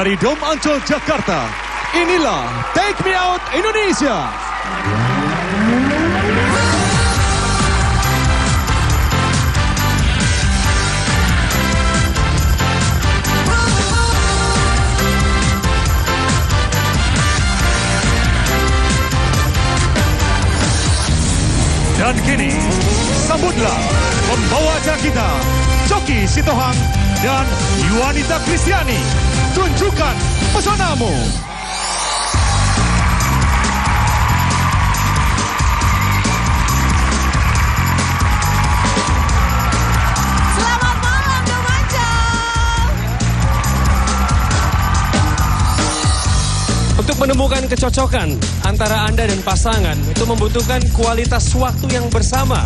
Dari Dom Ancol, Jakarta, inilah Take Me Out Indonesia. Dan kini, sambutlah pembawa acara kita, Coki Sitohang dan Yuanita Kristiani. Tunjukkan pesonamu. Selamat malam, Dom Ancol. Untuk menemukan kecocokan antara Anda dan pasangan, itu membutuhkan kualitas waktu yang bersama.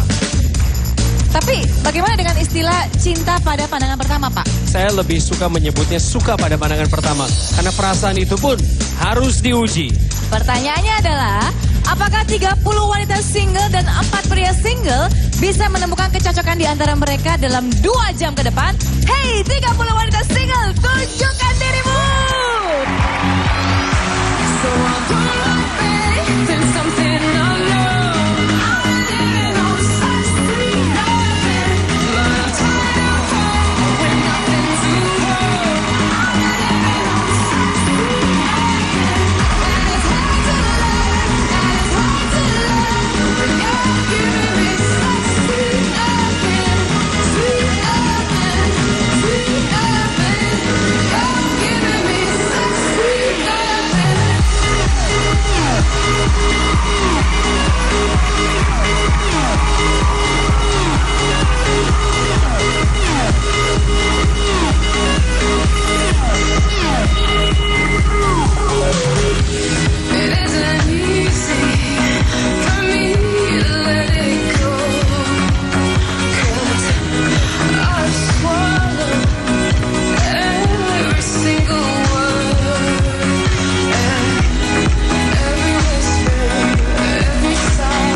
Tapi bagaimana dengan istilah cinta pada pandangan pertama, Pak? Saya lebih suka menyebutnya suka pada pandangan pertama. Karena perasaan itu pun harus diuji. Pertanyaannya adalah, apakah 30 wanita single dan 4 pria single bisa menemukan kecocokan di antara mereka dalam 2 jam ke depan? Hey, 30 wanita single, tunjukkan dirimu! So I'll put my faith in something unknown. I'm living on such sweet loving, but I'm tired of home with nothing to hold. I'm living on such sweet loving, and it's hard to love, but you're giving me such sweet loving, sweet loving, sweet loving. You're giving me such sweet loving. It isn't easy for me to let it go, 'cause I've swallowed every single word, and every whisper, every sigh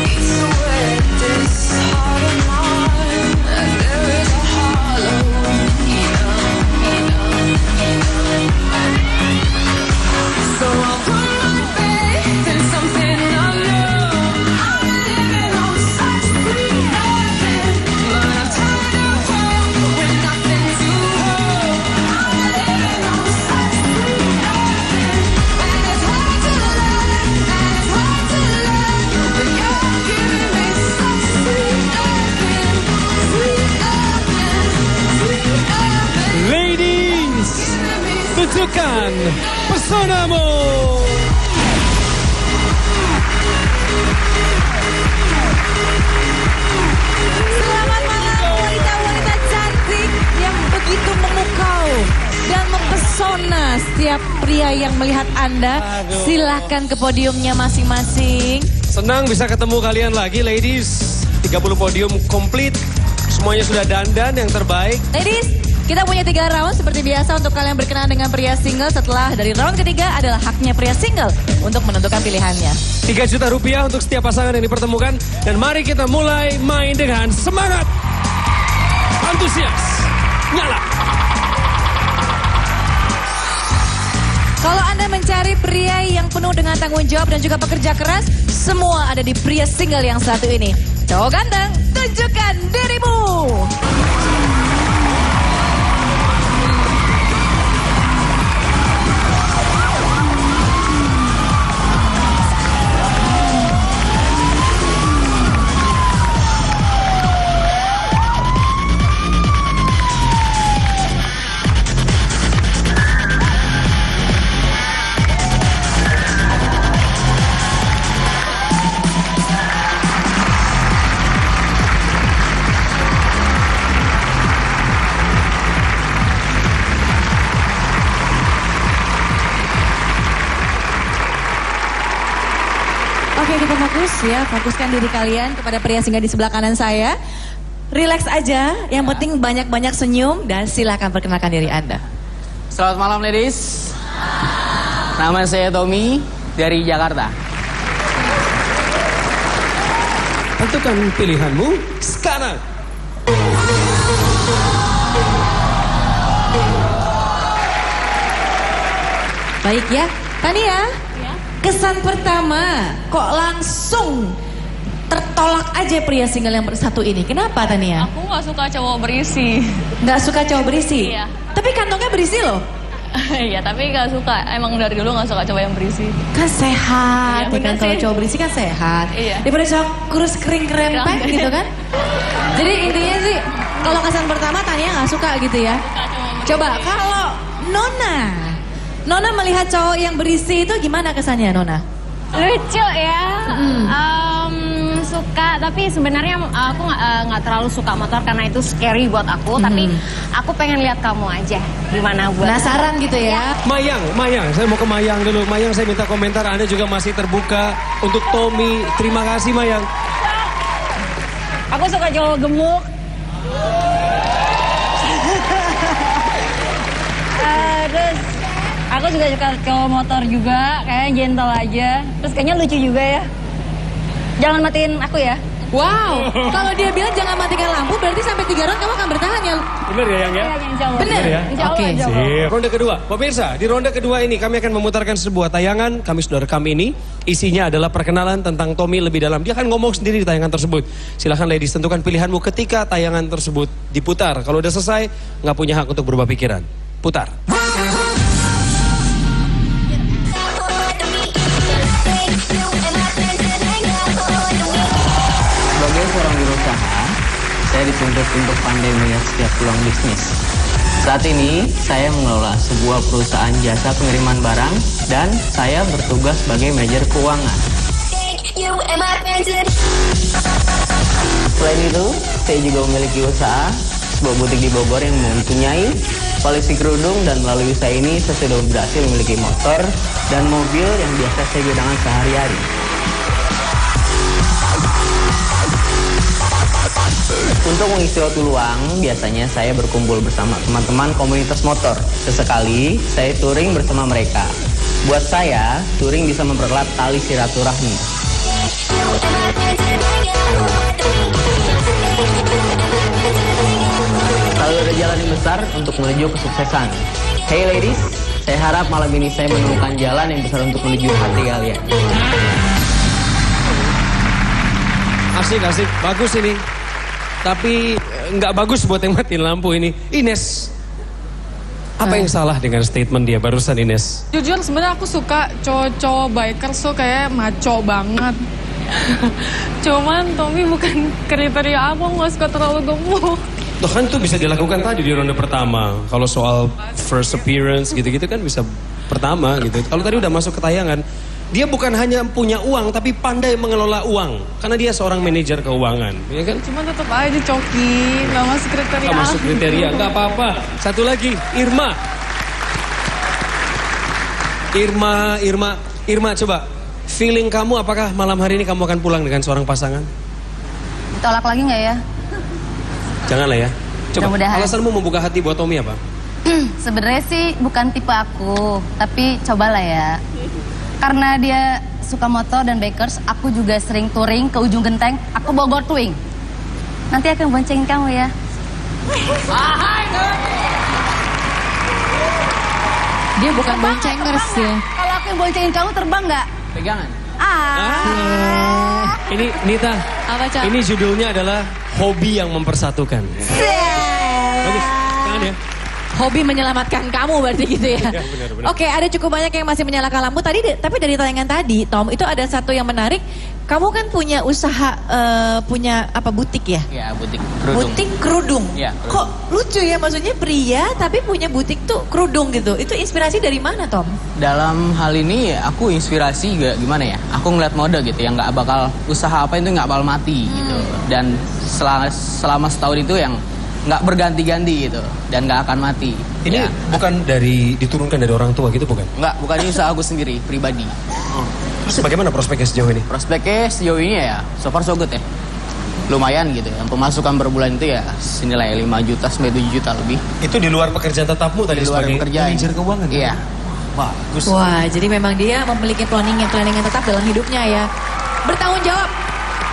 eats away at this heart of mine. There is a hollow, so I'll put my faith in something unknown. I'm living on such sweet loving, but I'm tired of home with nothing to hold. I'm living on such sweet loving, and it's hard to love, but you're giving me such sweet loving, sweet loving, sweet loving. Ladies, tunjukkan pesonamu. Selamat malam wanita-wanita cantik yang begitu memukau dan mempesona setiap pria yang melihat Anda. Silahkan ke podiumnya masing-masing. Senang bisa ketemu kalian lagi, ladies. 30 podium komplit. Semuanya sudah dandan yang terbaik. Ladies, kita punya 3 round seperti biasa untuk kalian berkenalan dengan pria single. Setelah dari round ketiga adalah haknya pria single untuk menentukan pilihannya. 3 juta rupiah untuk setiap pasangan yang dipertemukan. Dan mari kita mulai main dengan semangat. Antusias. Nyala. Kalau Anda mencari pria yang penuh dengan tanggung jawab dan juga pekerja keras, semua ada di pria single yang satu ini. Cowok ganteng, tunjukkan dirimu. Oke, kita fokus ya, fokuskan diri kalian kepada pria single di sebelah kanan saya. Relax aja, yang penting banyak-banyak senyum dan silakan perkenalkan diri Anda. Selamat malam ladies. Nama saya Tommy dari Jakarta. Tentukan pilihanmu sekarang. Baik ya. Tania, kesan pertama kok langsung tertolak aja pria single yang satu ini. Kenapa Tania? Aku gak suka cowok berisi. Nggak suka cowok berisi? Iya. Tapi kantongnya berisi loh. Iya, tapi gak suka. Emang dari dulu gak suka cowok yang berisi. Kan sehat, Iya, ya kan bener kalau sih. cowok berisi kan sehat. Iya. Daripada cowok kurus kering kerempeng Iya. gitu kan. Jadi intinya sih kalau kesan pertama Tania nggak suka gitu ya. Coba kalau Nona melihat cowok yang berisi itu gimana kesannya Nona? Lucu ya. Suka, tapi sebenarnya aku nggak terlalu suka motor karena itu scary buat aku. Tapi aku pengen lihat kamu aja gimana buat. Penasaran gitu ya? Mayang, saya mau ke Mayang dulu. Mayang, saya minta komentar, Anda juga masih terbuka untuk Tommy. Terima kasih Mayang. Aku suka cowok gemuk. Terus aku juga suka cowok motor juga, kayaknya gentle aja. Terus kayaknya lucu juga ya. Jangan matiin aku ya. Wow, kalau dia bilang jangan matikan lampu berarti sampai 3 round kamu akan bertahan ya? Bener ya Yang ya? Insya Allah. Bener? ya? Insya Allah, Oke. insya Allah. Sip. Ronde kedua, pemirsa, di ronde kedua ini kami akan memutarkan sebuah tayangan. Kami sudah rekam ini. Isinya adalah perkenalan tentang Tommy lebih dalam. Dia akan ngomong sendiri di tayangan tersebut. Silahkan ladies tentukan pilihanmu ketika tayangan tersebut diputar. Kalau udah selesai, nggak punya hak untuk berubah pikiran. Putar. Sebagai seorang wirausaha, saya dituntut untuk pandai melihat setiap peluang bisnis. Saat ini, saya mengelola sebuah perusahaan jasa pengiriman barang dan saya bertugas sebagai manajer keuangan. Selain itu, saya juga memiliki usaha sebuah butik di Bogor yang mempunyai koleksi kerudung, dan melalui usaha ini saya sudah berhasil memiliki motor dan mobil yang biasa saya gunakan sehari-hari. Untuk mengisi waktu luang, biasanya saya berkumpul bersama teman-teman komunitas motor. Sesekali, saya touring bersama mereka. Buat saya, touring bisa mempererat tali silaturahmi. Selalu ada jalan yang besar untuk menuju kesuksesan. Hey ladies, saya harap malam ini saya menemukan jalan yang besar untuk menuju hati kalian. Asik, bagus ini. Tapi nggak bagus buat yang matiin lampu ini. Ines, apa yang salah dengan statement dia barusan Ines? Jujur sebenarnya aku suka cowok-cowok bikers tuh kayak maco banget. Cuman Tommy bukan kriteria aku nggak suka terlalu gemuk. Tuh kan itu bisa dilakukan tadi di ronde pertama. Kalau soal first appearance gitu-gitu kan bisa pertama gitu. Kalau tadi udah masuk ke tayangan, dia bukan hanya punya uang tapi pandai mengelola uang. Karena dia seorang manajer keuangan, ya kan? Cuman tetap aja coki, nggak masuk kriteria. Gak masuk kriteria, nggak apa-apa. Satu lagi, Irma, coba. Feeling kamu apakah malam hari ini kamu akan pulang dengan seorang pasangan? Ditolak lagi nggak ya? Janganlah ya. Coba, Mudah-mudahan. alasanmu membuka hati buat Tommy apa? Sebenarnya sih bukan tipe aku, tapi cobalah ya. Karena dia suka motor dan bikers, aku juga sering touring ke ujung genteng. Aku Bogor touring. Nanti akan boncengin kamu ya. Dia bukan boncengers ya. Kalau aku yang boncengin kamu terbang nggak? Pegangan. Ini Nita, Apa, Cak? ini judulnya adalah hobi yang mempersatukan. Bagus, tangan ya. Hobi menyelamatkan kamu berarti gitu ya. Ya, benar. Oke, ada cukup banyak yang masih menyalakan lampu tadi, tapi dari tayangan tadi, Tom, itu ada satu yang menarik. Kamu kan punya usaha, punya apa, butik ya? Ya, butik kerudung. Butik kerudung. Ya, kerudung. Kok lucu ya, maksudnya pria tapi punya butik tuh kerudung gitu. Itu inspirasi dari mana, Tom? Dalam hal ini ya, aku inspirasi juga gimana ya? Aku ngeliat mode gitu yang nggak bakal usaha apa itu nggak bakal mati gitu. Dan selama setahun itu yang nggak berganti-ganti gitu dan nggak akan mati. Ini Ya. bukan diturunkan dari orang tua gitu bukan? Bukan ini usaha aku sendiri pribadi. Terus bagaimana prospeknya sejauh ini? Prospeknya sejauh ini ya so far so good ya. Lumayan gitu. Yang pemasukan per bulan itu ya senilai 5 juta sampai 7 juta lebih. Itu di luar pekerjaan tetapmu tadi Di luar sebagai pekerjaan. manajer keuangan. Iya. Bagus. Wah, jadi memang dia memiliki planning yang tetap dalam hidupnya ya. Bertanggung jawab.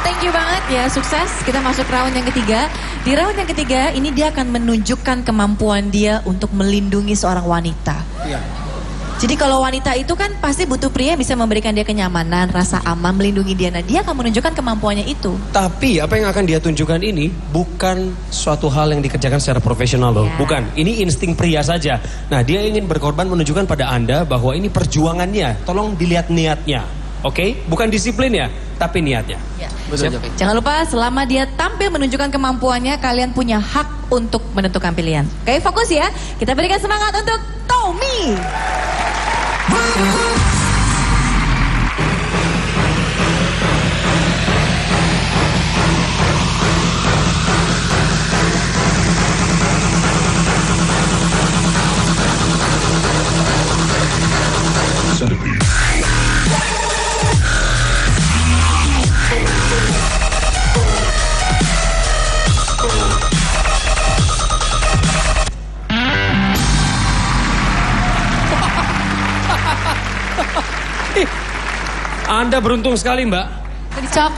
Thank you banget ya, sukses. Kita masuk round yang ketiga. Di round yang ketiga ini dia akan menunjukkan kemampuan dia untuk melindungi seorang wanita. Iya. Jadi kalau wanita itu kan pasti butuh pria yang bisa memberikan dia kenyamanan, rasa aman, melindungi dia. Nah, dia akan menunjukkan kemampuannya itu. Tapi apa yang akan dia tunjukkan ini bukan suatu hal yang dikerjakan secara profesional loh. Ya. Bukan, ini insting pria saja. Nah, dia ingin berkorban menunjukkan pada Anda bahwa ini perjuangannya. Tolong dilihat niatnya. Oke? Bukan disiplin ya, tapi niatnya. Ya. Siap? Jangan lupa selama dia tampil menunjukkan kemampuannya, kalian punya hak untuk menentukan pilihan. Oke, fokus ya. Kita berikan semangat untuk Tommy. Anda beruntung sekali, Mbak. Cok.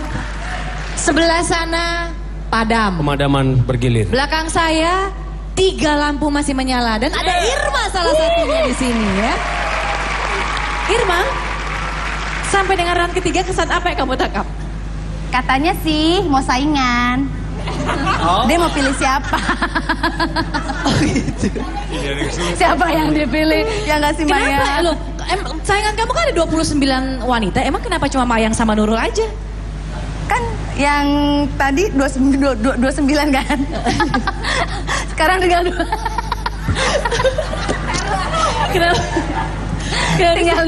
Sebelah sana padam. Pemadaman bergilir. Belakang saya 3 lampu masih menyala dan ada Irma salah satunya di sini ya. Irma, sampai dengan round ketiga kesan apa yang kamu tangkap? Katanya sih mau saingan. Dia mau pilih siapa? Siapa yang dipilih? Yang nggak sih Maya? Kenapa? Loh, saingan kamu kan ada 29 wanita. Emang kenapa cuma Mayang sama Nurul aja? Kan yang tadi 29 kan? Sekarang tinggal 2. Kenapa? Tinggal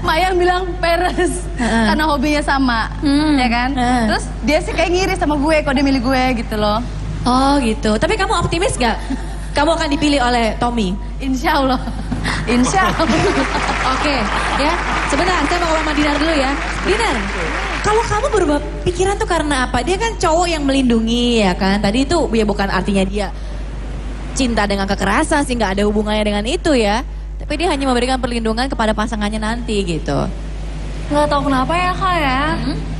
Mayang bilang peres karena hobinya sama, ya kan? Terus dia sih kayak ngiri sama gue kalau dia milih gue gitu loh. Oh gitu. Tapi kamu optimis gak? Kamu akan dipilih oleh Tommy? Insya Allah. Insya Allah. Oke, ya. Sebentar, saya mau ngomong sama Dinar dulu ya. Dinar, kalau kamu berubah pikiran tuh karena apa? Dia kan cowok yang melindungi ya kan. Tadi itu ya bukan artinya dia cinta dengan kekerasan sih, nggak ada hubungannya dengan itu ya. Tapi dia hanya memberikan perlindungan kepada pasangannya nanti gitu. Nggak tahu kenapa ya Kak ya.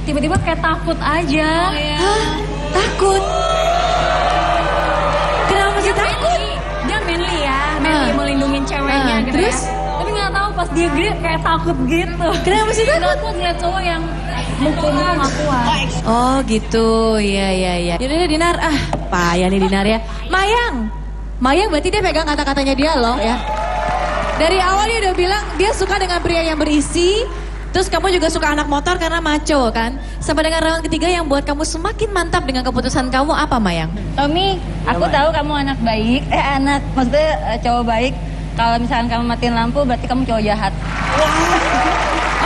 Tiba-tiba kayak takut aja. Hah? Takut? Kenapa masih takut? Dia manly ya, manly melindungin ceweknya gitu terus? ya. Tapi nggak tahu pas dia gede kayak takut gitu. Kenapa sih takut? Takut ngeliat cowok yang mukul-mukul nggak kuat. Oh gitu, iya. Yaudah deh Dinar, payah nih Dinar ya. Mayang berarti dia pegang kata-katanya dia loh ya. Dari awal dia udah bilang dia suka dengan pria yang berisi. Terus kamu juga suka anak motor karena maco kan. Sampai dengan round ketiga yang buat kamu semakin mantap dengan keputusan kamu apa Mayang? Tommy, aku tahu kamu anak baik, maksudnya cowok baik. Kalau misalkan kamu matiin lampu berarti kamu cowok jahat.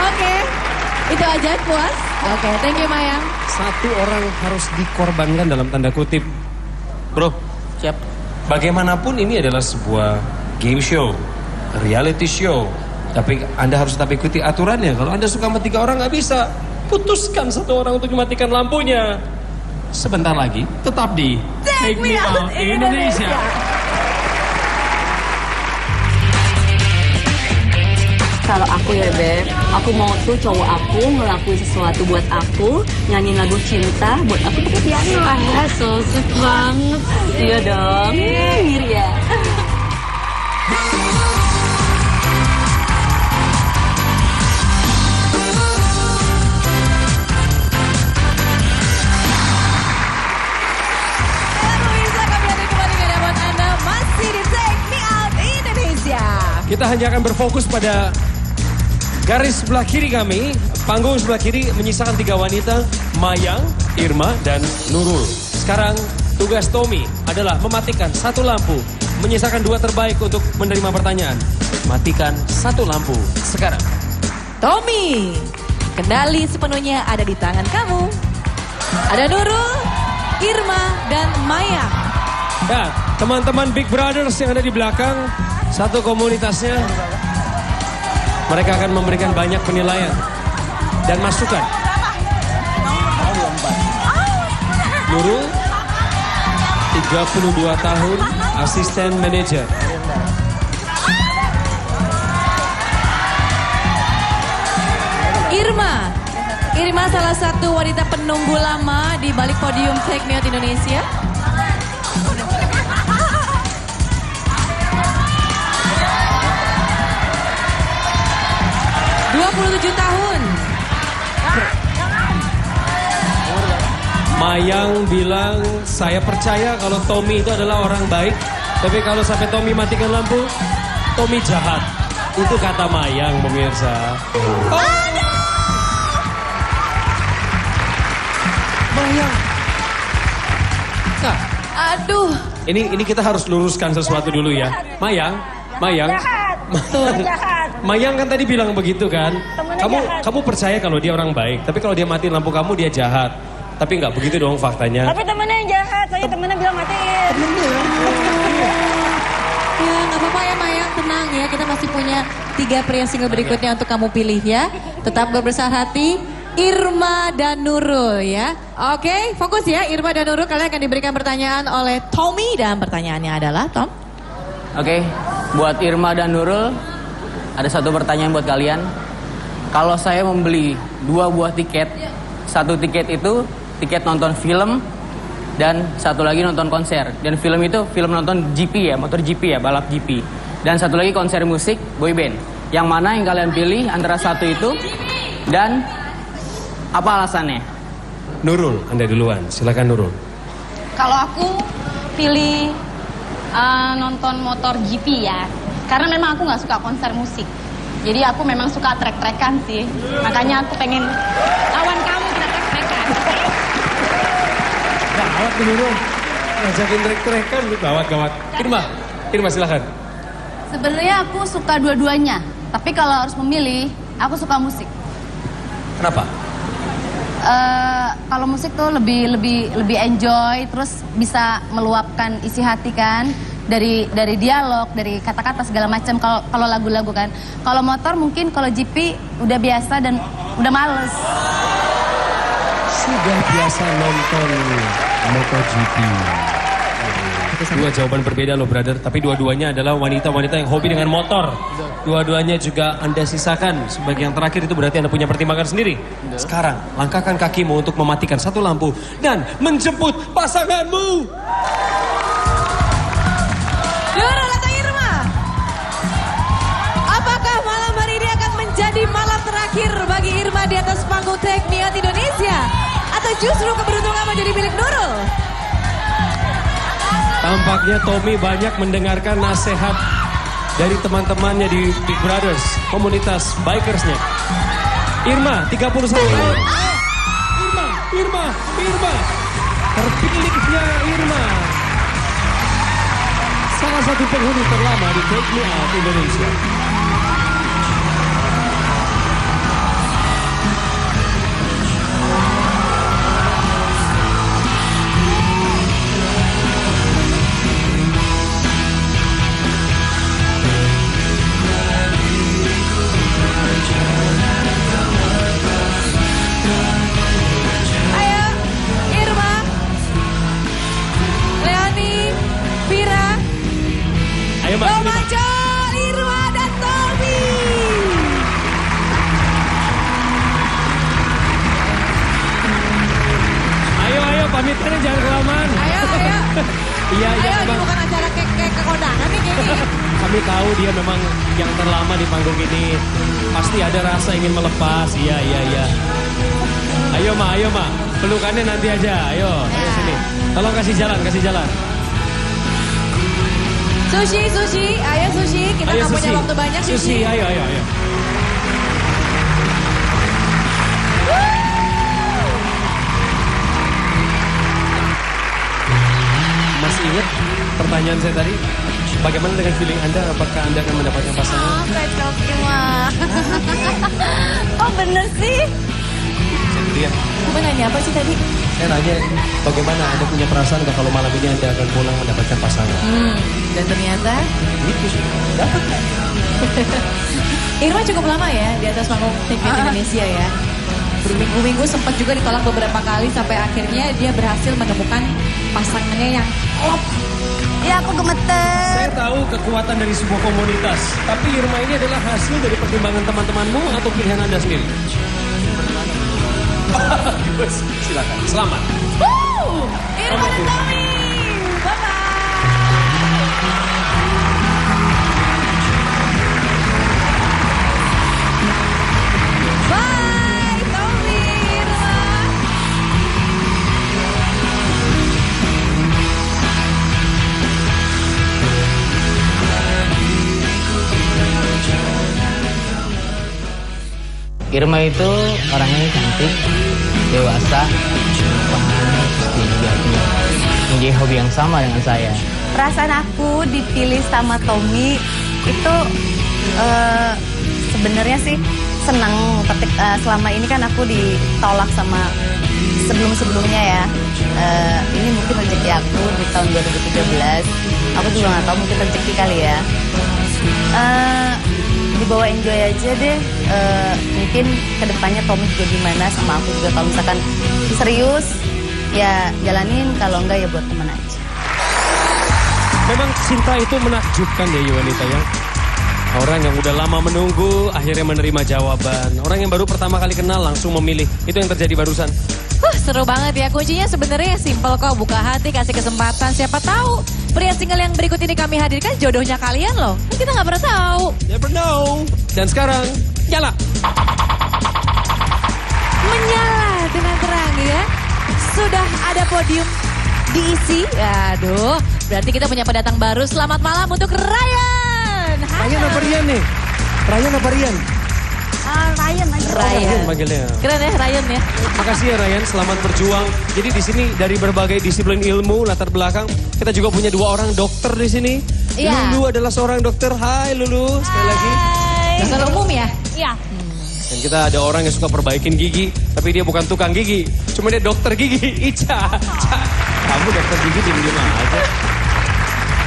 Oke, itu aja puas. Oke, thank you Mayang. Satu orang harus dikorbankan dalam tanda kutip. Bro, Siap. bagaimanapun ini adalah sebuah game show, reality show. Tapi Anda harus tetap ikuti aturannya. Kalau Anda suka sama 3 orang nggak bisa. Putuskan 1 orang untuk mematikan lampunya. Sebentar lagi, tetap di Take Me Out Indonesia. Kalau aku ya Beb, aku mau tuh cowok aku ngelakuin sesuatu buat aku, nyanyiin lagu cinta buat aku pakai piano. So sweet banget. Iya dong. Ngiri ya. Pemirsa, kami hadir kembali ke hadapan Anda masih di Take Me Out Indonesia. Kita hanya akan berfokus pada garis sebelah kiri kami. Panggung sebelah kiri menyisakan 3 wanita, Mayang, Irma, dan Nurul. Sekarang tugas Tommy adalah mematikan 1 lampu. Menyisakan 2 terbaik untuk menerima pertanyaan. Matikan 1 lampu sekarang. Tommy, kendali sepenuhnya ada di tangan kamu. Ada Nurul, Irma, dan Mayang. Ya, teman-teman Big Brothers yang ada di belakang, satu komunitasnya, mereka akan memberikan banyak penilaian dan masukan. Nurul, 32 tahun, asisten manajer. Irma salah satu wanita penunggu lama di balik podium Take Me Out Indonesia. 27 tahun. Mayang bilang, saya percaya kalau Tommy itu adalah orang baik. Tapi kalau sampai Tommy matikan lampu, Tommy jahat. Itu kata Mayang, pemirsa. Oh. Mayang. Nah, Aduh. ini kita harus luruskan sesuatu dulu ya. Mayang. Mayang kan tadi bilang begitu kan. Kamu percaya kalau dia orang baik. Tapi kalau dia matiin lampu kamu, dia jahat. Tapi nggak begitu dong faktanya. Tapi temennya yang jahat, saya temennya bilang matiin. Ya nggak apa-apa ya Mayang, tenang ya. Kita masih punya 3 pria single berikutnya untuk kamu pilih ya. Tetap berbesar hati. Irma dan Nurul ya. Oke, fokus ya. Irma dan Nurul, kalian akan diberikan pertanyaan oleh Tommy. Dan pertanyaannya adalah, Tom? Oke, buat Irma dan Nurul, ada satu pertanyaan buat kalian. Kalau saya membeli 2 buah tiket, 1 tiket itu tiket nonton film, dan 1 lagi nonton konser. Dan film itu film nonton GP ya, motor GP ya, balap GP. Dan 1 lagi konser musik, boy band. Yang mana yang kalian pilih antara 1 itu, dan apa alasannya? Nurul, Anda duluan. Silakan Nurul. Kalau aku pilih nonton motor GP ya. Karena memang aku nggak suka konser musik. Jadi aku memang suka trek-trekan sih. Makanya aku pengen lawan kamu kita trek-trekan. Gawat nih Nurul. Ngajakin trek-trekan, gawat. Irma silakan. Sebenarnya aku suka dua-duanya. Tapi kalau harus memilih, aku suka musik. Kenapa? Kalau musik tuh lebih enjoy, terus bisa meluapkan isi hati kan, dari dialog, dari kata-kata segala macam. Kalau lagu-lagu kan, kalau motor mungkin, kalau GP udah biasa dan udah males. Sudah biasa nonton MotoGP. 2 jawaban berbeda loh brother, tapi dua-duanya adalah wanita-wanita yang hobi dengan motor. Dua-duanya juga Anda sisakan sebagai yang terakhir, itu berarti Anda punya pertimbangan sendiri. Sekarang, langkahkan kakimu untuk mematikan 1 lampu dan menjemput pasanganmu. Nurul atau Irma? Apakah malam hari ini akan menjadi malam terakhir bagi Irma di atas panggung Take Me Out Indonesia? Atau justru keberuntungan menjadi milik Nurul? Tampaknya Tommy banyak mendengarkan nasihat dari teman-temannya di Big Brothers, komunitas bikersnya. Irma, 31 tahun. Irma. Terpilihnya Irma. Salah satu penghuni terlama di Take Me Out Indonesia. Ayo, Irma, Leoni, Vira, Ayo Mas, ini, Mas. Domaco, Irma dan Tommy. Ayo, pamitannya jangan kelamaan. Ayo. Iya, Ayo, ini memang. bukan acara kayak kekondangan nih kayaknya. Kami tahu dia memang yang terlama di panggung ini. Pasti ada rasa ingin melepas. Iya. Ayo ma. Pelukannya nanti aja. Ayo sini. Tolong kasih jalan. Sushi. Ayo Sushi, kita nggak punya waktu banyak Sushi. Ayo. Masih ingat pertanyaan saya tadi? Bagaimana dengan feeling Anda? Apakah Anda akan mendapatkan pasangan? Oh bener sih? Dia. Kamu nanya apa sih tadi? Saya nanya, bagaimana Anda punya perasaan nggak kalau malam ini Anda akan pulang mendapatkan pasangan? Dan ternyata Itu sih, dapat. Irma cukup lama ya di atas panggung Take Me Out Indonesia ya. Berminggu-minggu sempat juga ditolak beberapa kali sampai akhirnya dia berhasil menemukan pasangannya yang klop. Ya aku gemeter. Saya tahu kekuatan dari sebuah komunitas, tapi Irma ini adalah hasil dari pertimbangan teman-temanmu atau pilihan Anda sendiri? Silakan, selamat. Irma dan Tommy. Bye-bye. Irma itu orangnya cantik, dewasa, pemanis, dia juga punya hobi yang sama dengan saya. Perasaan aku dipilih sama Tommy itu sebenarnya sih senang. Selama ini kan aku ditolak sama sebelum-sebelumnya ya. Ini mungkin rezeki aku di tahun 2013. Aku juga nggak tahu, mungkin rezeki kali ya. Dibawa enjoy aja deh. Mungkin kedepannya Tommy juga gimana sama aku juga. Kalau misalkan serius ya jalanin, kalau enggak ya buat teman aja. Memang cinta itu menakjubkan ya wanita ya. Orang yang udah lama menunggu akhirnya menerima jawaban. Orang yang baru pertama kali kenal langsung memilih. Itu yang terjadi barusan. Seru banget ya. Kuncinya sebenarnya simple kok. Buka hati, kasih kesempatan. Siapa tahu pria single yang berikut ini kami hadirkan jodohnya kalian loh. Kita nggak pernah tahu. Never know. Dan sekarang nyala. Menyala dengan terang ya. Sudah ada podium diisi. Aduh, berarti kita punya pendatang baru. Selamat malam untuk Ryan. Ryan apa Rian nih? Ryan apa Rian? Ryan aja. Ryan. Panggilnya. Keren ya Ryan ya. Makasih ya Ryan, selamat berjuang. Jadi di sini dari berbagai disiplin ilmu, latar belakang, kita juga punya 2 orang dokter di sini. Iya. Lulu adalah seorang dokter. Hai Lulu, sekali lagi. Dokter umum ya? Iya. Dan kita ada orang yang suka perbaikin gigi, tapi dia bukan tukang gigi, cuma dia dokter gigi. Ica. Kamu dokter gigi diem-diem aja.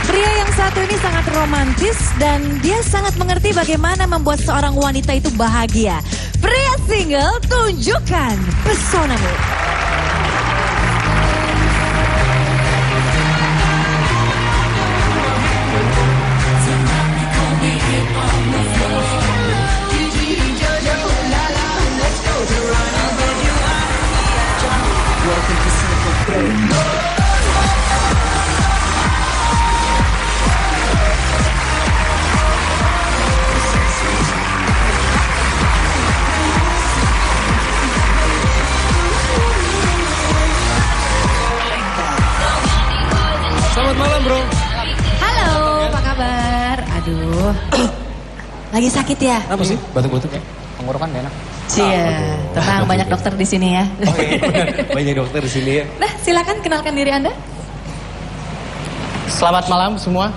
Pria yang satu ini sangat romantis dan dia sangat mengerti bagaimana membuat seorang wanita itu bahagia. Pria single, tunjukkan pesonamu. Selamat malam bro. Halo, apa kabar? Aduh, lagi sakit ya? Apa sih? Batuk-batuk ya? Tenggorokan gak enak. Cia, tenang, banyak dokter di sini ya. Oh iya, benar. Banyak dokter di sini ya. Nah, silakan kenalkan diri Anda. Selamat malam semua.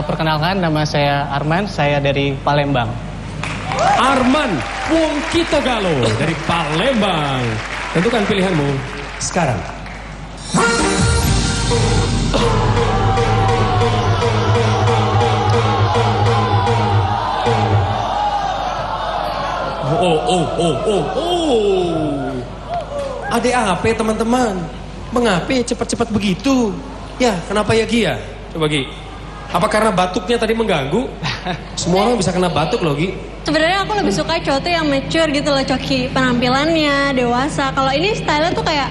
Perkenalkan, nama saya Arman, saya dari Palembang. Arman Wong Kitogalo dari Palembang. Tentukan pilihanmu sekarang. Ada apa teman-teman? Mengapa cepat-cepat begitu? Ya, kenapa ya Gi ya? Coba Gi. Apa karena batuknya tadi mengganggu? Semua orang bisa kena batuk loh Gi. Sebenarnya aku lebih suka cowok tuh yang mature gitu loh, Coki. Penampilannya, dewasa. Kalau ini style tuh kayak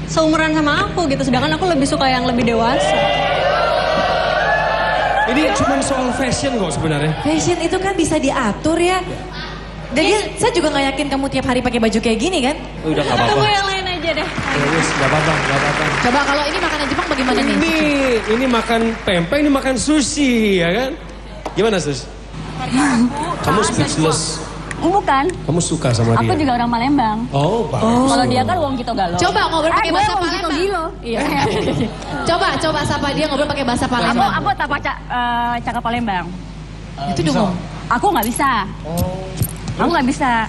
seumuran sama aku gitu. Sedangkan aku lebih suka yang lebih dewasa. Ini cuma soal fashion kok sebenarnya. Fashion itu kan bisa diatur ya. Dan saya juga nggak yakin kamu tiap hari pakai baju kayak gini kan? Oh, udah nggak apa-apa. Tunggu yang lain aja deh. Yes, nggak apa-apa, nggak apa-apa. Coba kalau ini makanan Jepang bagaimana nih? Ini makan pempek, ini makan sushi, ya kan? Gimana sus? Kamu speechless. Bukan. Kamu suka sama dia? Aku juga orang Palembang. Oh, bagus. Kalau dia kan Wong Kitogalo. Coba ngobrol pakai bahasa Wong Palembang. Kitogilo. Iya. coba sapa dia ngobrol pakai bahasa Palembang. Aku tak baca cakap Palembang. Itu dong. Aku nggak bisa. Aku nggak bisa.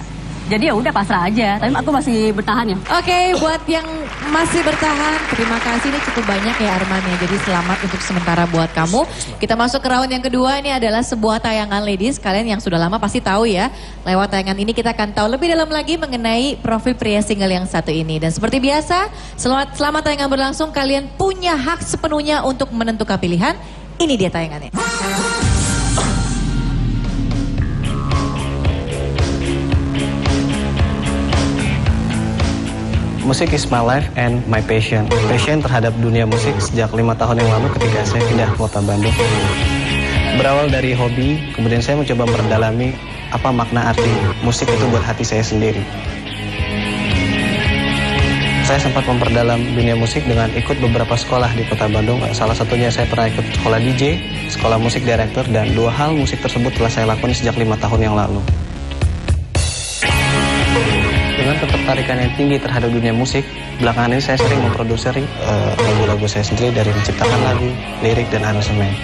Jadi ya udah pasrah aja. Tapi aku masih bertahan ya. Oke, buat yang masih bertahan, terima kasih. Ini cukup banyak ya Arman ya. Jadi selamat untuk sementara buat kamu. Kita masuk ke round yang kedua. Ini adalah sebuah tayangan ladies. Kalian yang sudah lama pasti tahu ya. Lewat tayangan ini kita akan tahu lebih dalam lagi mengenai profil pria single yang satu ini. Dan seperti biasa, selama tayangan berlangsung, kalian punya hak sepenuhnya untuk menentukan pilihan. Ini dia tayangannya. Musik is my life and my passion. Passion terhadap dunia musik sejak 5 tahun yang lalu ketika saya pindah ke kota Bandung. Berawal dari hobi, kemudian saya mencoba memperdalami apa makna arti musik itu buat hati saya sendiri. Saya sempat memperdalam dunia musik dengan ikut beberapa sekolah di kota Bandung. Salah satunya saya pernah ikut sekolah DJ, sekolah musik director, dan 2 hal musik tersebut telah saya lakukan sejak 5 tahun yang lalu. Dengan ketertarikan yang tinggi terhadap dunia musik, belakangan ini saya sering memproduksi lagu-lagu saya sendiri dari menciptakan lagu, lirik, dan aransemen.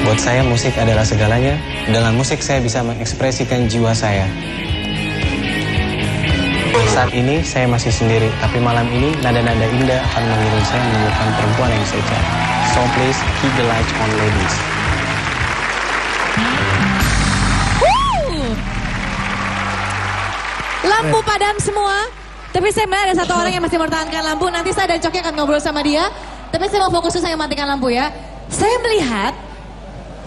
Buat saya musik adalah segalanya. Dengan musik saya bisa mengekspresikan jiwa saya. Saat ini saya masih sendiri, tapi malam ini nada-nada indah akan mengirim saya menemukan perempuan yang saya cari. So please keep the lights on, ladies. Lampu padam semua. Tapi saya melihat ada satu orang yang masih mempertahankan lampu. Nanti saya dan Coki akan ngobrol sama dia. Tapi saya mau fokus saya matikan lampu ya. Saya melihat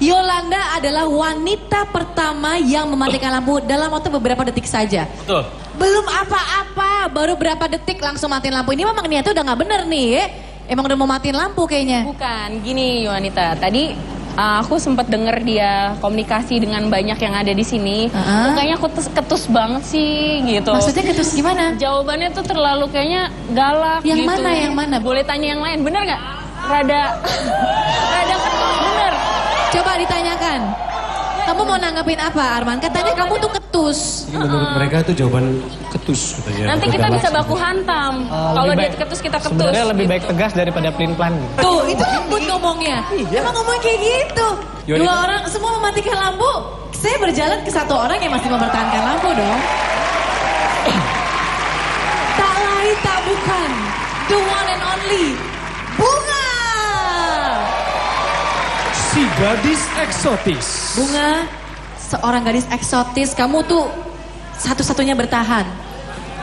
Yolanda adalah wanita pertama yang mematikan lampu dalam waktu beberapa detik saja. Betul. Belum apa-apa, baru berapa detik langsung matiin lampu. Ini memang niatnya udah nggak bener nih ya. Emang udah mau matiin lampu kayaknya. Bukan, gini Yohanita. Tadi aku sempat denger dia komunikasi dengan banyak yang ada di sini. Kayaknya ketus banget sih gitu. Maksudnya ketus gimana? Jawabannya tuh terlalu kayaknya galak Yang gitu. mana, yang mana? Boleh tanya yang lain, bener nggak? Rada ketus, bener. Coba ditanyakan. Kamu mau nanggapin apa Arman? Katanya kamu tuh ketus. Menurut mereka itu jawaban ketus katanya. Nanti kita bisa baku hantam. Kalau dia ketus, kita ketus. Sebenarnya lebih baik tegas daripada pelin-pelan. Tuh, itu lembut ngomongnya. Emang ngomong kayak gitu. Dua orang semua mematikan lampu. Saya berjalan ke satu orang yang masih mempertahankan lampu dong. Tak lain tak bukan. The one and only. Bunga. Si gadis eksotis. Bunga, seorang gadis eksotis. Kamu tuh satu-satunya bertahan.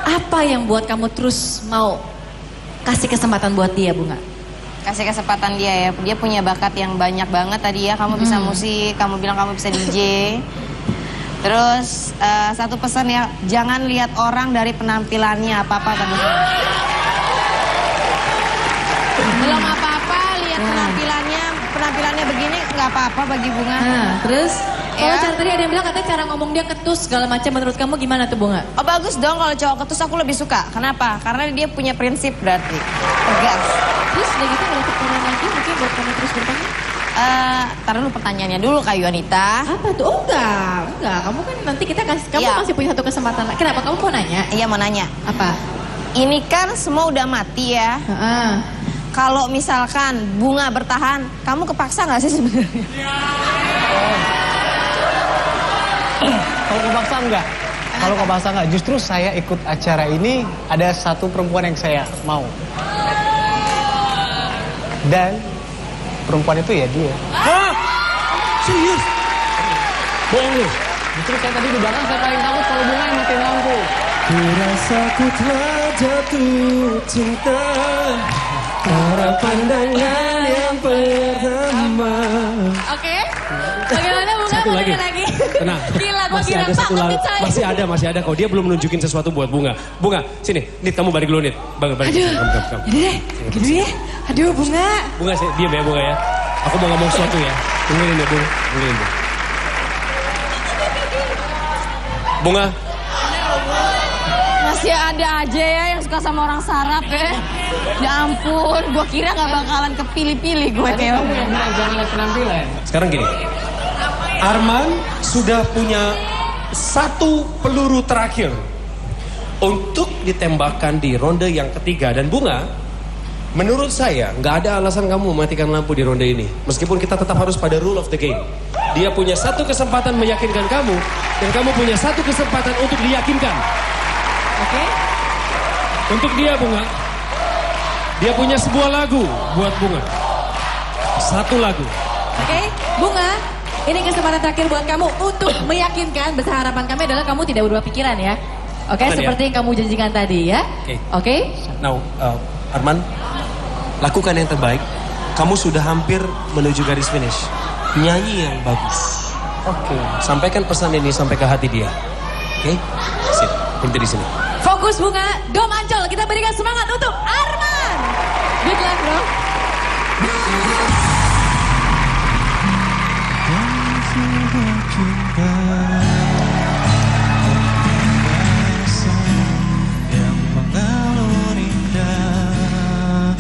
Apa yang buat kamu terus mau kasih kesempatan buat dia, Bunga? Kasih kesempatan dia ya. Dia punya bakat yang banyak banget tadi ya. Kamu bisa musik, kamu bilang kamu bisa DJ. Terus satu pesan ya, jangan lihat orang dari penampilannya apa-apa tadi. Belum apa-apa, lihat penampilannya begini nggak apa-apa bagi Bunga. Terus? Kalau Ya. cara tadi ada yang bilang katanya cara ngomong dia ketus segala macam. Menurut kamu gimana tuh Bunga? Oh bagus dong kalau cowok ketus aku lebih suka. Kenapa? Karena dia punya prinsip berarti. Tegas. Terus udah gitu kalau pertanyaan lagi mungkin buat kamu terus bertanya. Taruh dulu pertanyaannya dulu Kak Yuanita. Apa tuh? Oh enggak. Kamu kan nanti kita kasih, kamu Iya. masih punya satu kesempatan lagi. Kenapa kamu mau nanya? Iya mau nanya. Apa? Ini kan semua udah mati ya. Kalau misalkan Bunga bertahan, kamu kepaksa nggak sih sebenarnya? Kalau kepaksa enggak. Kalau kepaksa enggak, justru saya ikut acara ini ada satu perempuan yang saya mau. Dan perempuan itu ya dia. Hah? Serius? Bohong lu? Justru saya tadi di belakang saya paling takut kalau Bunga yang matiin lampu. Kurasa ku telah jatuh cinta pada pandangan yang pertama. Oke. Bagaimana Bunga? Satu Mau lagi. nanya lagi? Tenang. Gila, gue Masih kira ada satu banget lagu. saya. Masih ada kok. Dia belum nunjukin sesuatu buat Bunga. Bunga, sini. Nit, kamu balik dulu, Nit. Balik. Aduh. Kamu. Yaudah deh. Gitu ya. Aduh Bunga. Bunga, diam ya Bunga ya. Aku mau ngomong sesuatu ya. Tungguin ya, Bunga. Tungguin, Bunga. Bunga. Masih ada aja ya yang suka sama orang sarap ya. Ya ampun, gua kira nggak bakalan kepilih-pilih gue kayak. Jangan lihat penampilan. Sekarang gini. Arman sudah punya satu peluru terakhir untuk ditembakkan di ronde yang ketiga. Dan Bunga, menurut saya nggak ada alasan kamu mematikan lampu di ronde ini. Meskipun kita tetap harus pada rule of the game. Dia punya satu kesempatan meyakinkan kamu, dan kamu punya satu kesempatan untuk diyakinkan. Oke. Untuk dia Bunga, dia punya sebuah lagu buat Bunga. Satu lagu. Oke. Bunga, ini kesempatan terakhir buat kamu untuk meyakinkan. Besar harapan kami adalah kamu tidak berubah pikiran ya. Oke, Benar, seperti yang kamu janjikan tadi ya. Oke. Now, Arman, lakukan yang terbaik. Kamu sudah hampir menuju garis finish. Nyanyi yang bagus. Oke. Sampaikan pesan ini sampai ke hati dia. Oke? Sip, berhenti di sini. Fokus Bunga, Dom Ancol. Kita berikan semangat untuk Arman. Good luck bro. Yang mengalun indah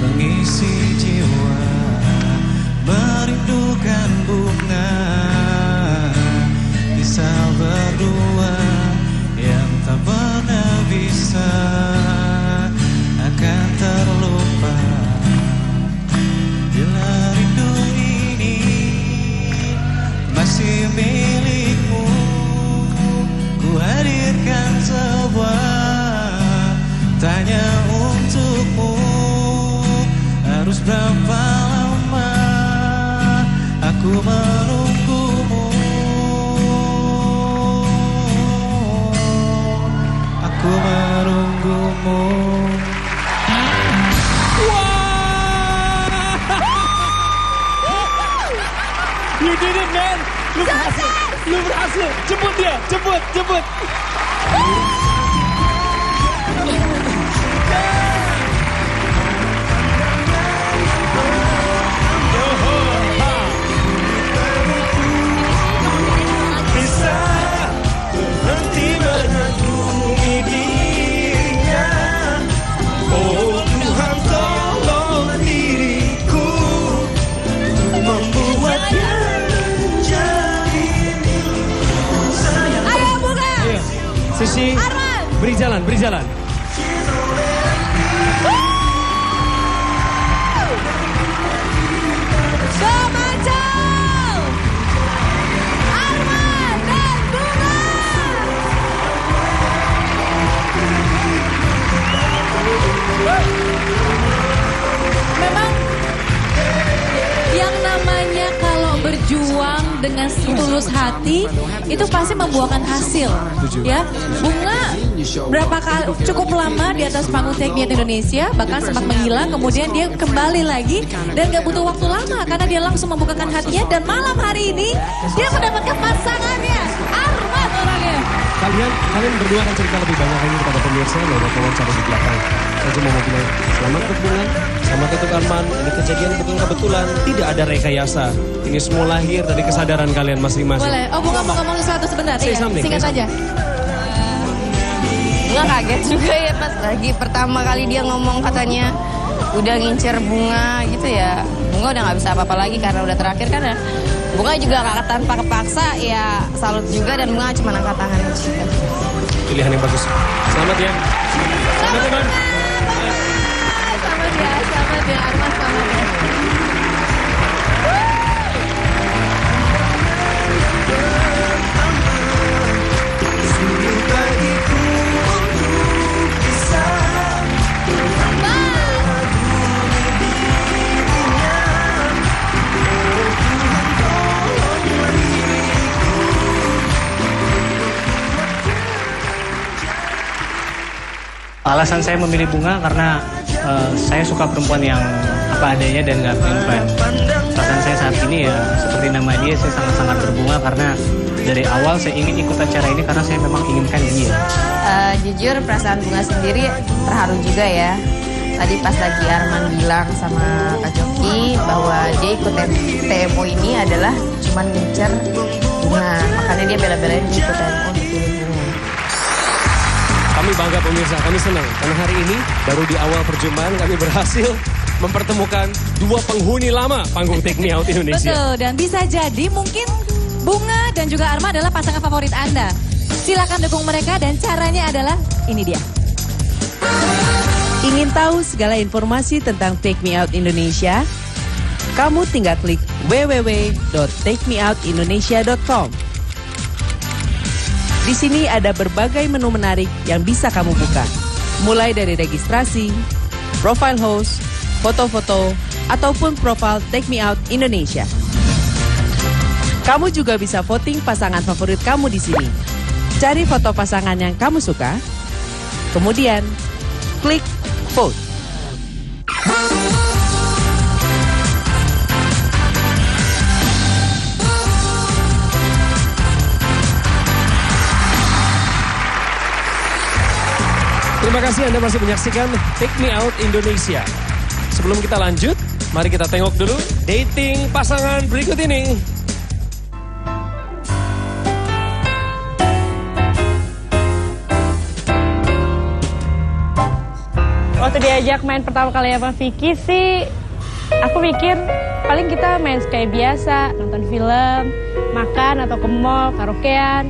mengisi jiwa, merindukan bunga, kisah berdua yang tak pernah menunggumu. Aku menunggumu. You did it, man. Lu berhasil. Lu berhasil. Jemput dia. Jemput. Jemput. Bisa berhenti mengagumi dirinya. Oh Tuhan, tolong diriku untuk membuatnya menjadi milikmu. Ayo Bunga. Sushi. Arman. Beri jalan, beri jalan. Go maju. Arman dan Bunga. Memang yang namanya kalau berjuang dengan setulus hati itu pasti membuahkan hasil. Ya, Bunga berapa kali cukup lama di atas panggung Take Me Out Indonesia, bahkan sempat menghilang, kemudian dia kembali lagi dan gak butuh waktu lama karena dia langsung membukakan hatinya dan malam hari ini dia mendapatkan pasangannya, Arman orangnya. Kalian berdua akan cerita lebih banyak lagi kepada pemirsa lewat wawancara di belakang. Saya cuma mau bilang selamat untuk Bunga, selamat untuk Arman. Ini kejadian bukan kebetulan, tidak ada rekayasa. Ini semua lahir dari kesadaran kalian masing-masing. Boleh. Oh, Bunga mau ngomong sesuatu sebentar. Say Iya, something, singkat say saja. Bunga kaget juga ya pas lagi pertama kali dia ngomong katanya udah ngincer Bunga gitu ya. Bunga udah gak bisa apa-apa lagi karena udah terakhir kan ya. Bunga juga gak tanpa kepaksa ya, salut juga dan Bunga cuma angkat tangan juga. Pilihan yang bagus. Selamat ya. Selamat teman. Selamat ya Arman, selamat ya. Sulit bagiku untuk bisa mengagumi dirinya. Oh Tuhan, tolong diriku. Alasan saya memilih Bunga karena saya suka perempuan yang apa adanya dan gak pelin-pelan. Perasaan saya saat ini ya seperti nama dia, saya sangat-sangat berbunga karena dari awal saya ingin ikut acara ini karena saya memang inginkan dia. Jujur perasaan Bunga sendiri terharu juga ya. Tadi pas lagi Arman bilang sama Kak Coki bahwa dia ikut TMO ini adalah cuman ngincer Bunga. Makanya dia bela-belain ikut TMO untuk pilih Bunga. Kami bangga pemirsa, kami senang karena hari ini baru di awal perjumpaan kami berhasil mempertemukan dua penghuni lama panggung Take Me Out Indonesia. Betul, dan bisa jadi mungkin Bunga dan juga Arman adalah pasangan favorit Anda. Silakan dukung mereka dan caranya adalah ini dia. Ingin tahu segala informasi tentang Take Me Out Indonesia? Kamu tinggal klik www.takemeoutindonesia.com. Di sini ada berbagai menu menarik yang bisa kamu buka. Mulai dari registrasi, profile host, foto-foto, ataupun profile Take Me Out Indonesia. Kamu juga bisa voting pasangan favorit kamu di sini. Cari foto pasangan yang kamu suka, kemudian klik vote. Terima kasih Anda masih menyaksikan Take Me Out Indonesia. Sebelum kita lanjut, mari kita tengok dulu dating pasangan berikut ini. Waktu diajak main pertama kali sama Vicky sih, aku mikir paling kita main kayak biasa, nonton film, makan atau ke mall, karaokean.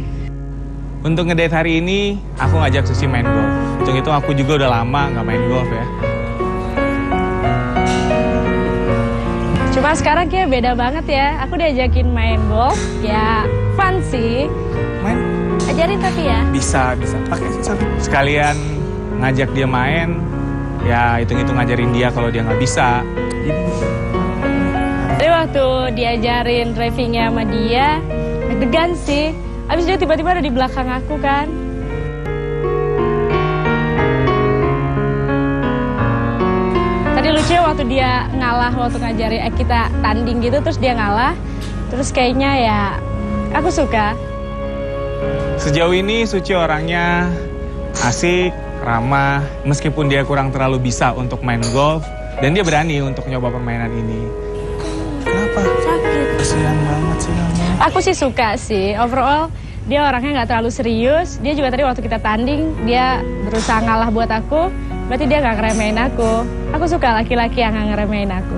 Untuk ngedate hari ini, aku ngajak Susi main golf. Hitung-hitung aku juga udah lama nggak main golf ya. Cuma sekarang kayak beda banget ya, aku diajakin main golf, ya fun sih. Main? Ajarin tapi ya. Bisa. Pakai sekalian ngajak dia main, ya hitung-hitung ngajarin dia kalau dia nggak bisa. Terima waktu diajarin drivingnya sama dia, deg-degan sih. Abis dia tiba-tiba ada di belakang aku kan. Tadi lucu waktu dia ngalah, waktu ngajarin kita tanding gitu, terus dia ngalah. Terus kayaknya ya, aku suka. Sejauh ini Suci orangnya asik, ramah, meskipun dia kurang terlalu bisa untuk main golf, dan dia berani untuk nyoba permainan ini. Kenapa? Sakit. Kasihan banget sih kamu. Aku sih suka sih, overall dia orangnya nggak terlalu serius. Dia juga tadi waktu kita tanding, dia berusaha ngalah buat aku, berarti dia nggak ngeremehin aku. Aku suka laki-laki yang nggak ngeremehin aku.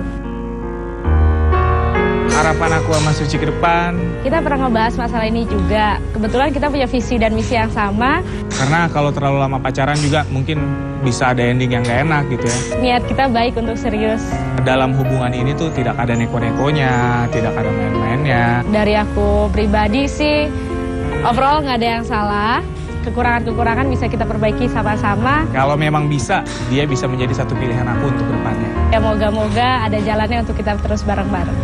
Harapan aku sama Suci ke depan, Kita pernah ngebahas masalah ini juga. Kebetulan kita punya visi dan misi yang sama. karena kalau terlalu lama pacaran juga mungkin bisa ada ending yang gak enak gitu ya. Niat kita baik untuk serius. Dalam hubungan ini tuh tidak ada neko-nekonya, tidak ada main-mainnya. Dari aku pribadi sih, overall nggak ada yang salah. Kekurangan-kekurangan bisa kita perbaiki sama-sama. Kalau memang bisa, dia bisa menjadi satu pilihan aku untuk kedepannya. Ya moga-moga ada jalannya untuk kita terus bareng-bareng.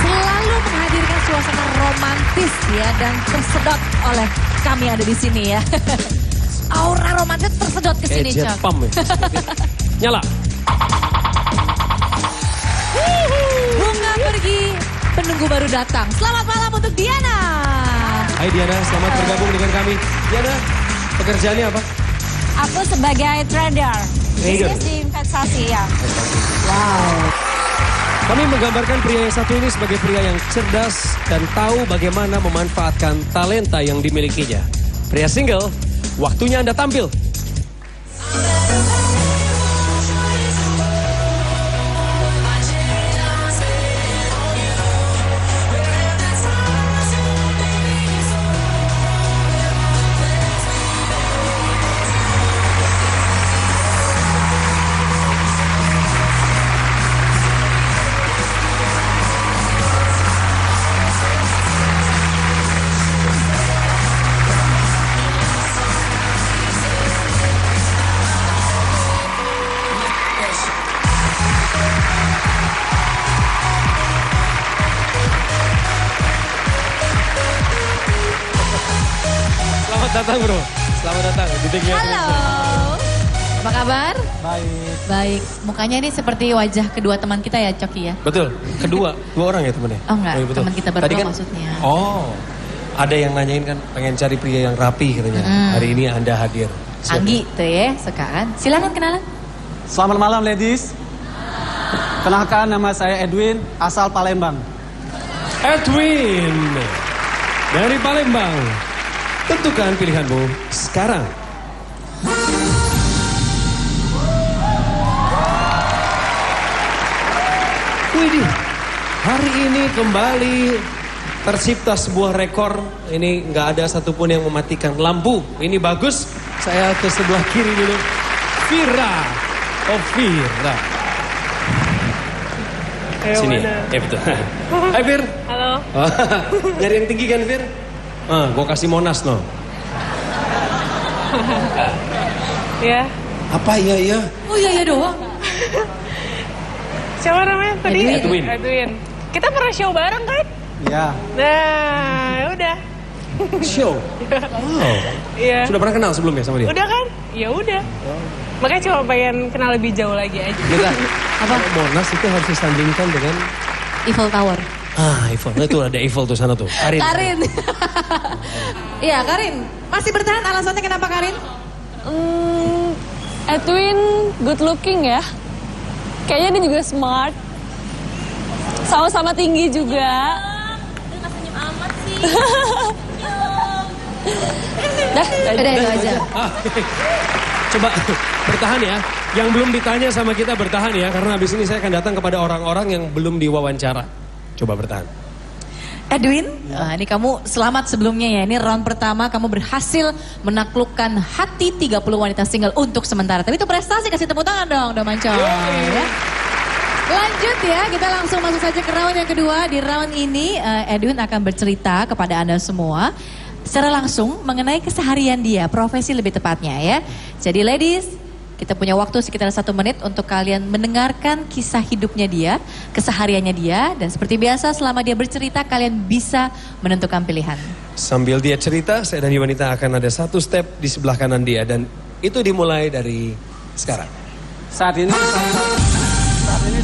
Selalu menghadirkan suasana romantis ya dan tersedot oleh kami ada di sini ya. Aura romantis tersedot ke sini, Jet Cok. pump ya. Nyala. Bunga pergi, penunggu baru datang. Selamat malam untuk Diana. Hai Diana, selamat bergabung dengan kami. Diana, pekerjaannya apa? Aku sebagai trader. Trader. Bisnis di investasi ya. Wow. Kami menggambarkan pria yang satu ini sebagai pria yang cerdas dan tahu bagaimana memanfaatkan talenta yang dimilikinya. Pria single, waktunya Anda tampil. Selamat datang bro, selamat datang di Take Me Out. Halo. Apa kabar? Baik. Baik. Mukanya ini seperti wajah kedua teman kita ya, Coki ya? Betul, dua orang ya temennya? Oh enggak, iya, betul. teman kita berdua Tadi kan, maksudnya. Oh, ada yang nanyain kan pengen cari pria yang rapi katanya. Hari ini Anda hadir. Siapa? Anggi tuh ya, suka kan? Silakan kenalan. Selamat malam ladies. Kenalkan nama saya Edwin, asal Palembang. Edwin dari Palembang. Tentukan pilihanmu sekarang. Widih, hari ini kembali tercipta sebuah rekor. Ini nggak ada satupun yang mematikan lampu. Ini bagus. Saya ke sebelah kiri dulu. Vira. Oh Vira. Sini ya? Ya betul. Hai Vir. Halo. Nyari yang tinggi kan Vir? Gue kasih Monas no. Ya. Apa iya? Oh iya doang. Siapa namanya tadi? Edwin. Edwin. Kita pernah show bareng kan? Ya. Nah, udah. Show? Wow. Iya. Sudah pernah kenal sebelumnya sama dia? Udah kan? Ya udah. Makanya cuma pengen kenal lebih jauh lagi aja. Kita, apa? Monas itu harus disandingkan dengan Eiffel Tower. Eiffel. Nah, itu ada Eiffel tuh sana tuh. Karin. Iya, Karin. Masih bertahan alasannya kenapa Karin? Edwin good looking ya. Kayaknya dia juga smart. Sama-sama tinggi juga. Udah itu aja. Coba bertahan ya. Yang belum ditanya sama kita bertahan ya. Karena habis ini saya akan datang kepada orang-orang yang belum diwawancara. Coba bertahan. Edwin, ini kamu selamat sebelumnya ya. Ini round pertama kamu berhasil menaklukkan hati 30 wanita single untuk sementara. Tapi itu prestasi, kasih tepuk tangan dong, Domanco. Ya. Lanjut ya, kita langsung masuk saja ke round yang kedua. Di round ini Edwin akan bercerita kepada Anda semua secara langsung mengenai keseharian dia, profesi lebih tepatnya ya. Jadi ladies, Kita punya waktu sekitar 1 menit untuk kalian mendengarkan kisah hidupnya dia, kesehariannya dia. Dan seperti biasa selama dia bercerita kalian bisa menentukan pilihan. Sambil dia cerita, saya dan Yuwanita akan ada 1 step di sebelah kanan dia. Dan itu dimulai dari sekarang. Saat ini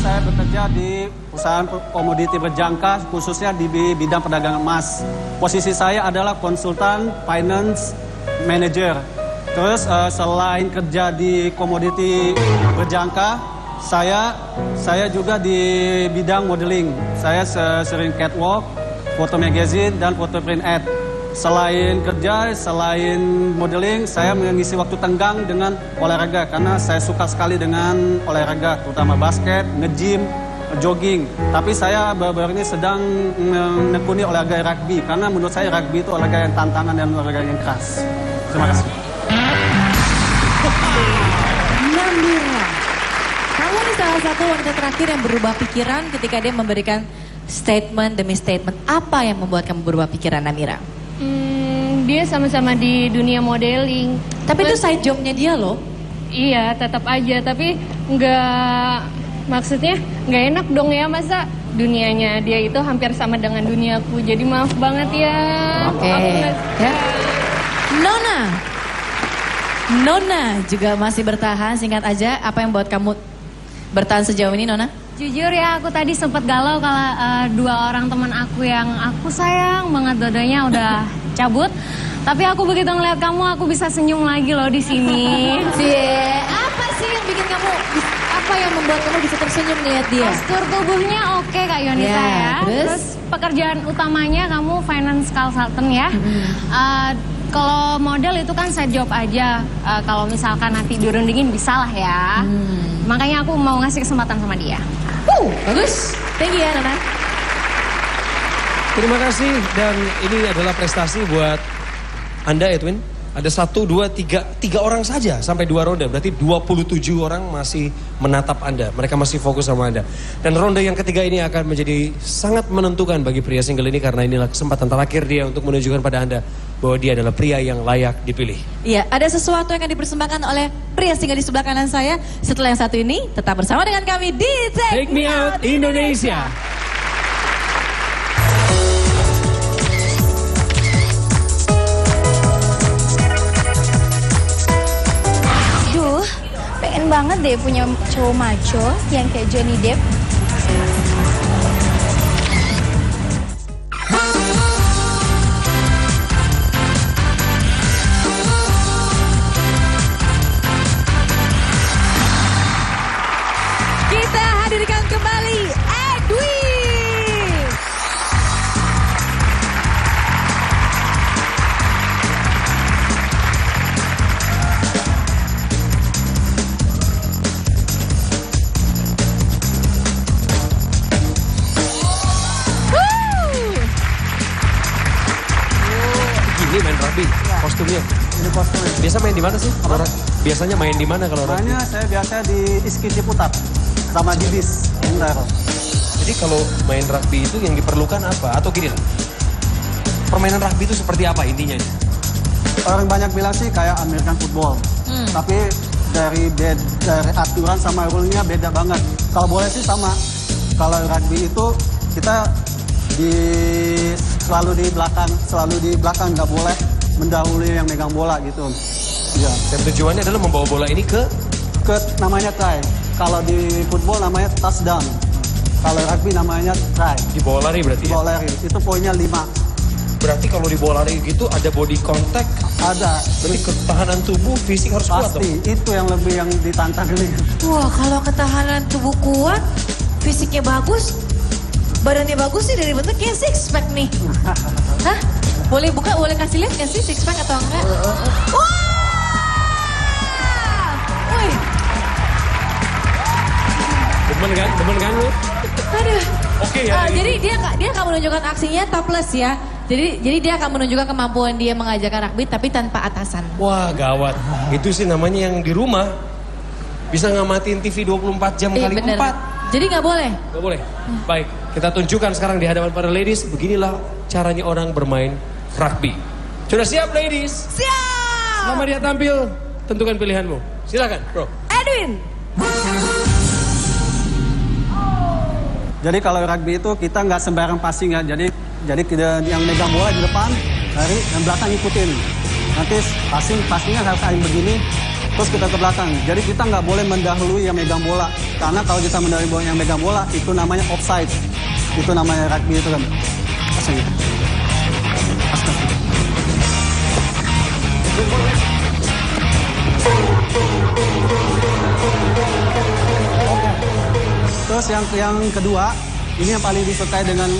saya bekerja di perusahaan komoditi berjangka, khususnya di bidang perdagangan emas. Posisi saya adalah konsultan finance manager. Terus selain kerja di komoditi berjangka, saya juga di bidang modeling. Saya sering catwalk, foto magazine dan foto print ad. Selain kerja, selain modeling, saya mengisi waktu tenggang dengan olahraga karena saya suka sekali dengan olahraga, terutama basket, nge-gym, jogging. Tapi saya baru-baru ini sedang menekuni olahraga rugby karena menurut saya rugby itu olahraga yang tantangan dan olahraga yang keras. Terima kasih. Namira, kamu ini salah satu wanita terakhir yang berubah pikiran ketika dia memberikan statement demi statement. Apa yang membuat kamu berubah pikiran, Namira? Dia sama-sama di dunia modeling. Tapi itu side jobnya dia loh. Iya, tetap aja. Tapi maksudnya nggak enak dong ya, masa dunianya dia itu hampir sama dengan duniaku. Jadi maaf banget ya. Oke. Ya. Nona juga masih bertahan. Singkat aja, apa yang buat kamu bertahan sejauh ini, Nona? Jujur ya, aku tadi sempat galau kalau 2 orang teman aku yang aku sayang banget dua-duanya udah cabut. Tapi aku begitu ngeliat kamu, aku bisa senyum lagi loh di sini. Apa sih yang bikin kamu, apa yang membuat kamu bisa tersenyum ngeliat dia? Postur tubuhnya oke Kak Yonita ya. Terus pekerjaan utamanya kamu finance consultant ya. Kalau model itu kan side job aja. Kalau misalkan nanti dirundingin bisa lah ya. Makanya aku mau ngasih kesempatan sama dia. Bagus. Thank you ya Nona. Terima kasih dan ini adalah prestasi buat Anda Edwin. Ada 1, 2, 3 orang saja sampai 2 ronde. Berarti 27 orang masih menatap Anda. Mereka masih fokus sama Anda. Dan ronde yang ketiga ini akan menjadi sangat menentukan bagi pria single ini. Karena inilah kesempatan terakhir dia untuk menunjukkan pada Anda bahwa dia adalah pria yang layak dipilih. Iya, ada sesuatu yang akan dipersembahkan oleh pria single di sebelah kanan saya. Setelah yang satu ini, tetap bersama dengan kami di Take Me Out Indonesia. Pengen banget deh punya cowok maco yang kayak Johnny Depp. Kita hadirkan kembali Edwin. Ini main rugby, kostumnya. Ini kostumnya. Biasa main di mana sih? Biasanya main di mana kalau rugby? Mainnya saya biasa di Iski Ciputat sama di bis. Jadi kalau main rugby itu yang diperlukan apa? Atau gini lah, permainan rugby itu seperti apa intinya? Orang banyak bilang sih kayak American football. Tapi dari aturan sama rule-nya beda banget. Kalau boleh sih sama. Kalau rugby itu kita selalu di belakang nggak boleh mendahului yang megang bola gitu. Ya. Dan tujuannya adalah membawa bola ini ke namanya try. Kalau di football namanya touchdown. Kalau rugby namanya try. Di bola lari berarti. Di bola lari. Itu poinnya 5. Berarti kalau di bola lari gitu ada body contact. Ada. Berarti ketahanan tubuh fisik harus kuat dong. Pasti. Itu yang lebih yang ditantang ini. Wah, kalau ketahanan tubuh kuat, fisiknya bagus, badannya bagus sih dari bentuknya six pack nih. Hah? Boleh buka, boleh kasih lihat nggak sih six pack atau enggak? Wah! Wih. Demen kan lu? Aduh. Oke ya. Jadi dia akan menunjukkan aksinya topless ya. Jadi dia akan menunjukkan kemampuan dia mengajarkan rugby tapi tanpa atasan. Wah gawat. Itu sih namanya yang di rumah bisa ngamatin TV 24 jam kali bener. 4. Jadi nggak boleh? Nggak boleh. Baik, kita tunjukkan sekarang di hadapan para ladies. Beginilah caranya orang bermain rugby. Sudah siap ladies? Siap! Selama dia tampil, tentukan pilihanmu. Silakan bro. Edwin. Jadi kalau rugby itu kita nggak sembarang passing ya. Jadi kita yang megang bola di depan, lari, yang belakang ikutin. Nanti passingnya harus saling begini, terus kita ke belakang. Jadi kita nggak boleh mendahului yang megang bola. Karena kalau kita mendahului yang megang bola, itu namanya offside. Itu namanya rugby itu kan. Passing. Terus yang kedua, ini yang paling disukai dengan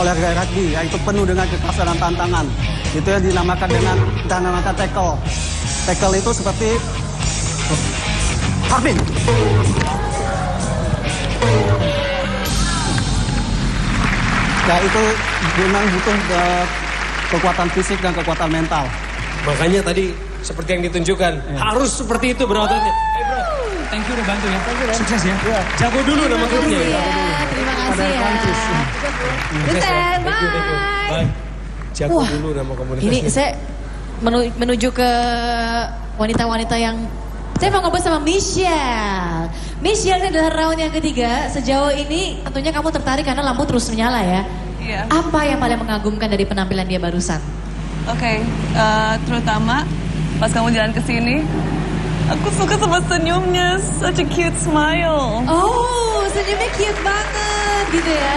olahraga rugby, yaitu penuh dengan kekerasan dan tantangan. Itu yang dinamakan tackle. Tackle itu seperti Harbin. Ya itu memang butuh kekuatan fisik dan kekuatan mental. Makanya tadi seperti yang ditunjukkan, harus seperti itu berototnya. Bro, thank you udah bantu ya. Sukses ya. Jago dulu nama klubnya ya. Terima kasih ya. Buset, bye. Jago Wah, dulu nama komunitasnya. Ini saya menuju ke wanita-wanita yang saya mau ngobrol sama Michelle. Michelle ini adalah round yang ketiga. Sejauh ini tentunya kamu tertarik karena lampu terus menyala ya. Iya. Apa yang paling mengagumkan dari penampilan dia barusan? Oke, terutama pas kamu jalan ke sini, aku suka sama senyumnya, such a cute smile. Oh, senyumnya cute banget gitu ya.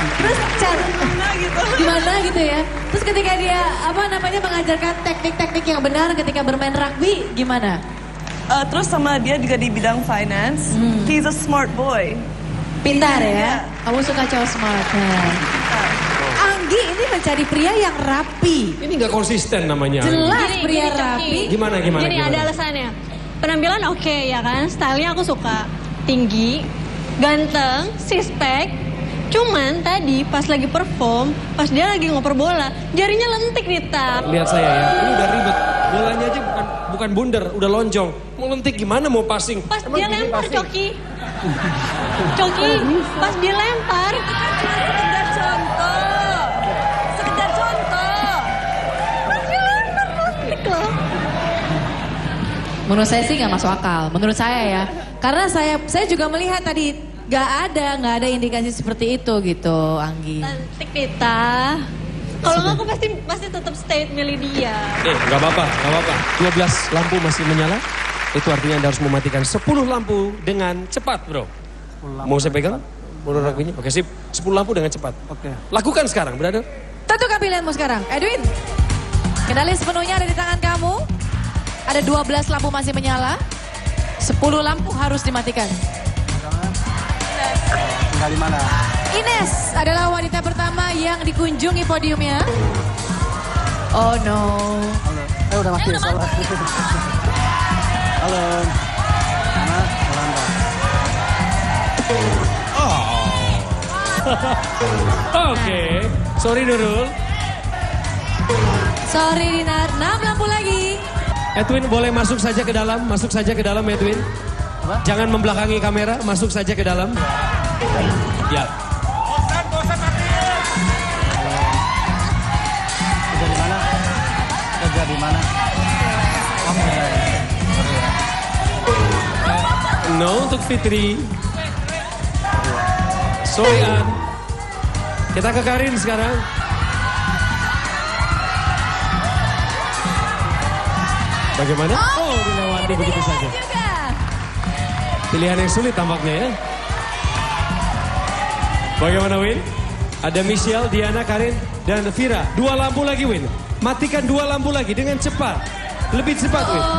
Terus cara gimana gitu ya. Terus ketika dia mengajarkan teknik-teknik yang benar ketika bermain rugby gimana? Terus sama dia juga di bidang finance, he's a smart boy. Pintar ya? Kamu suka cowok smart. Anggi ini mencari pria yang rapi. Ini nggak konsisten namanya. Jelas Gini, pria Coki. rapi. Gimana? Jadi ada alasannya. Penampilan oke ya kan, stylenya aku suka. Tinggi, ganteng, six pack. Cuman tadi pas lagi perform, pas dia lagi ngoper bola, jarinya lentik nih Tak. Lihat saya ya, ini udah ribet. Bolanya aja bukan bundar, udah lonjong. Mau lentik gimana mau passing? Pas dia lempar Coki. Coki, pas dia lempar. Sekedar contoh. Pas dia lempar lentik loh. Menurut saya sih nggak masuk akal. Menurut saya ya, karena saya juga melihat tadi nggak ada indikasi seperti itu gitu, Anggi. Lentik Dita. Kalau nggak aku pasti tetap stay milih dia. Nggak apa-apa. 12 lampu masih menyala. Itu artinya Anda harus mematikan 10 lampu dengan cepat, bro. Mau saya pegang? Menurut rugby-nya? Oke, sip. 10 lampu dengan cepat. Oke. Lakukan sekarang, brother. Tentukan pilihanmu sekarang, Edwin. Kendali sepenuhnya ada di tangan kamu. Ada 12 lampu masih menyala. 10 lampu harus dimatikan. Tinggal di mana? Ines adalah wanita pertama yang dikunjungi podiumnya. Oh no. Halo. Udah mati, salah. Halo. Mana? Yolanda. Oke. Sorry Nurul. Sorry Dinar, 6 lampu lagi. Edwin boleh masuk saja ke dalam Edwin. Jangan membelakangi kamera, masuk saja ke dalam. Ya. Kerja di mana? No untuk Fitri. Sorry An. Kita ke Karin sekarang. Bagaimana? Oh, dilewati begitu saja. Pilihan yang sulit tampaknya ya. Bagaimana Win? Ada Michelle, Diana, Karin, dan Vira. 2 lampu lagi Win. Matikan 2 lampu lagi dengan cepat. Lebih cepat Win.